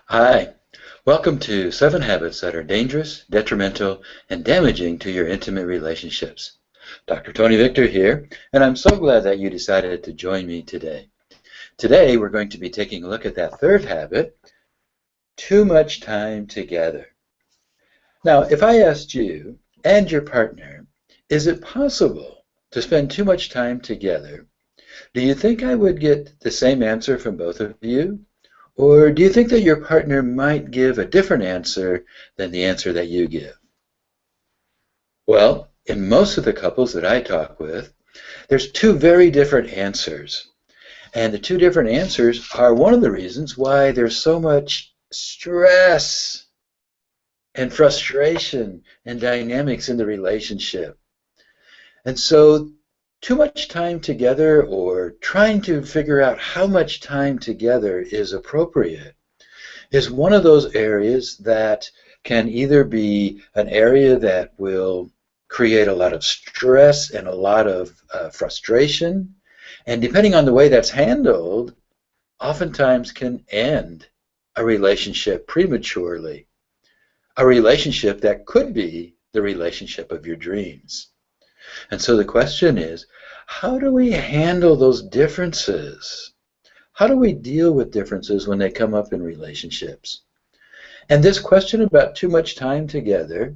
Hi, welcome to 7 Habits that are dangerous, detrimental, and damaging to your intimate relationships. Dr. Tony Victor here, and I'm so glad that you decided to join me today. Today, we're going to be taking a look at that third habit, too much time together. Now, if I asked you and your partner, is it possible to spend too much time together? Do you think I would get the same answer from both of you? Or do you think that your partner might give a different answer than the answer that you give? Well, in most of the couples that I talk with, there's two very different answers. And the two different answers are one of the reasons why there's so much stress and frustration and dynamics in the relationship. And so too much time together or trying to figure out how much time together is appropriate is one of those areas that can either be an area that will create a lot of stress and a lot of frustration, and depending on the way that's handled, oftentimes can end a relationship prematurely, a relationship that could be the relationship of your dreams. And so the question is, how do we handle those differences? How do we deal with differences when they come up in relationships? And this question about too much time together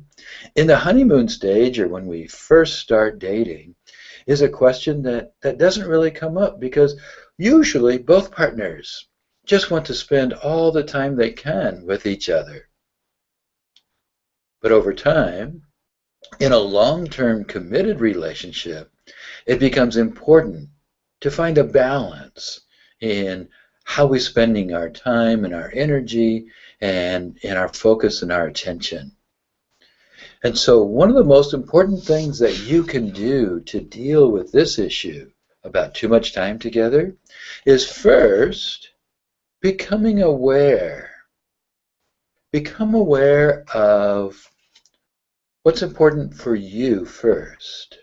in the honeymoon stage or when we first start dating is a question that doesn't really come up because usually both partners just want to spend all the time they can with each other. But over time, in a long-term committed relationship, it becomes important to find a balance in how we're spending our time and our energy and in our focus and our attention. And so one of the most important things that you can do to deal with this issue about too much time together is first becoming aware. Become aware of what's important for you first.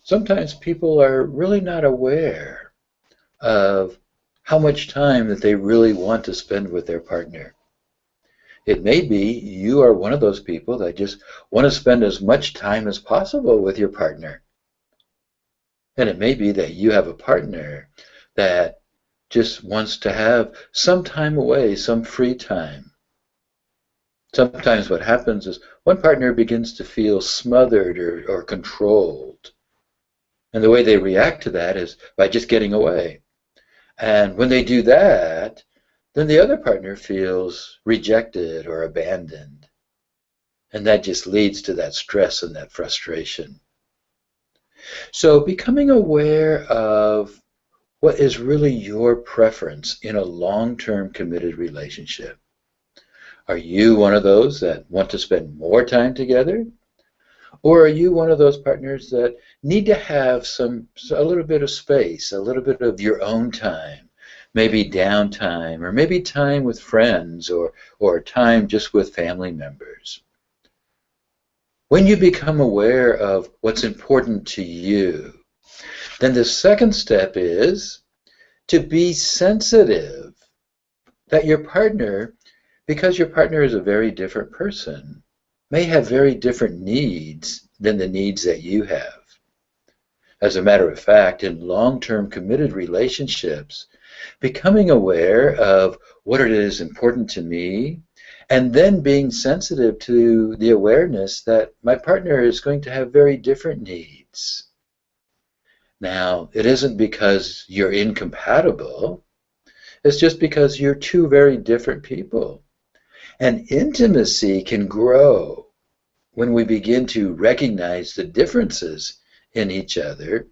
Sometimes people are really not aware of how much time that they really want to spend with their partner. It may be you are one of those people that just want to spend as much time as possible with your partner. And it may be that you have a partner that just wants to have some time away, some free time. Sometimes what happens is one partner begins to feel smothered or controlled. And the way they react to that is by just getting away. And when they do that, then the other partner feels rejected or abandoned. And that just leads to that stress and that frustration. So becoming aware of what is really your preference in a long-term committed relationship. Are you one of those that want to spend more time together? Or are you one of those partners that need to have a little bit of space, a little bit of your own time, maybe downtime, or maybe time with friends, or time just with family members? When you become aware of what's important to you, then the second step is to be sensitive that your partner, because your partner is a very different person, may have very different needs than the needs that you have. As a matter of fact, in long-term committed relationships, becoming aware of what it is important to me, and then being sensitive to the awareness that my partner is going to have very different needs. Now, it isn't because you're incompatible, it's just because you're two very different people. And intimacy can grow when we begin to recognize the differences in each other.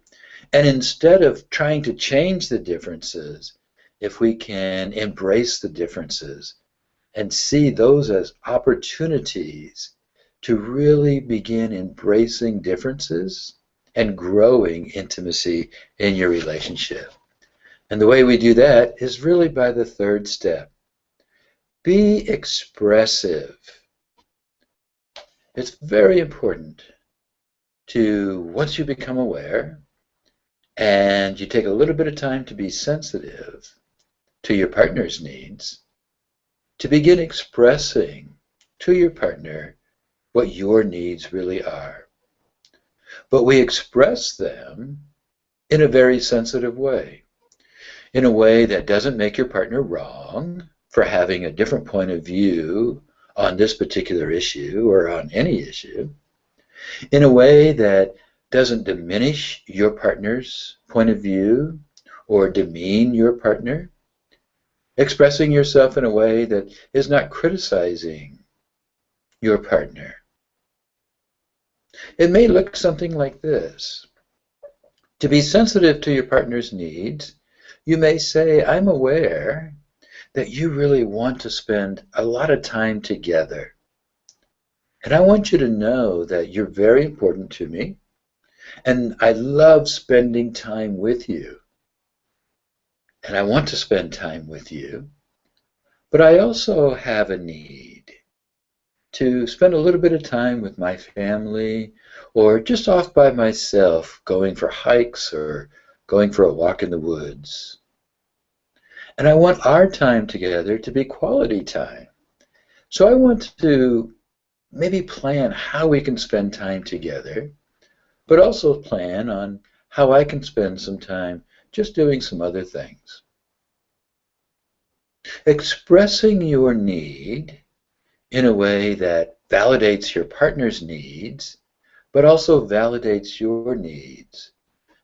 And instead of trying to change the differences, if we can embrace the differences and see those as opportunities to really begin embracing differences and growing intimacy in your relationship. And the way we do that is really by the third step. Be expressive. It's very important to, once you become aware and you take a little bit of time to be sensitive to your partner's needs, to begin expressing to your partner what your needs really are. But we express them in a very sensitive way, in a way that doesn't make your partner wrong for having a different point of view on this particular issue or on any issue, in a way that doesn't diminish your partner's point of view or demean your partner, expressing yourself in a way that is not criticizing your partner. It may look something like this. To be sensitive to your partner's needs, you may say, I'm aware that you really want to spend a lot of time together. And I want you to know that you're very important to me, and I love spending time with you. And I want to spend time with you, but I also have a need to spend a little bit of time with my family or just off by myself, going for hikes or going for a walk in the woods. And I want our time together to be quality time. So I want to maybe plan how we can spend time together, but also plan on how I can spend some time just doing some other things. Expressing your need in a way that validates your partner's needs, but also validates your needs,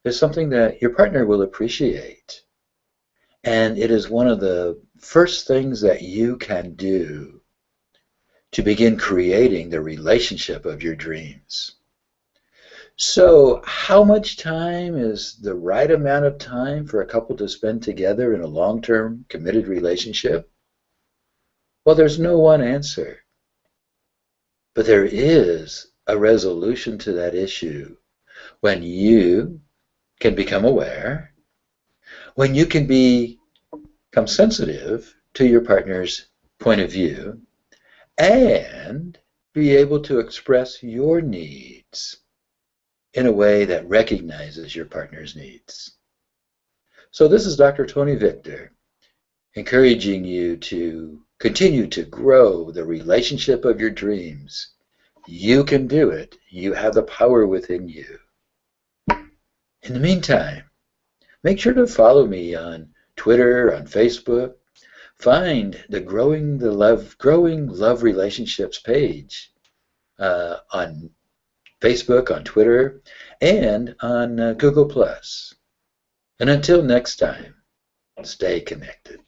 is something that your partner will appreciate. And it is one of the first things that you can do to begin creating the relationship of your dreams. So, how much time is the right amount of time for a couple to spend together in a long-term committed relationship? Well, there's no one answer. But there is a resolution to that issue when you can become aware, when you can become sensitive to your partner's point of view, and be able to express your needs in a way that recognizes your partner's needs. So this is Dr. Tony Victor, encouraging you to continue to grow the relationship of your dreams. You can do it. You have the power within you. In the meantime, make sure to follow me on Twitter, on Facebook. Find the Growing Love Relationships page on Facebook, on Twitter, and on Google+. And until next time, stay connected.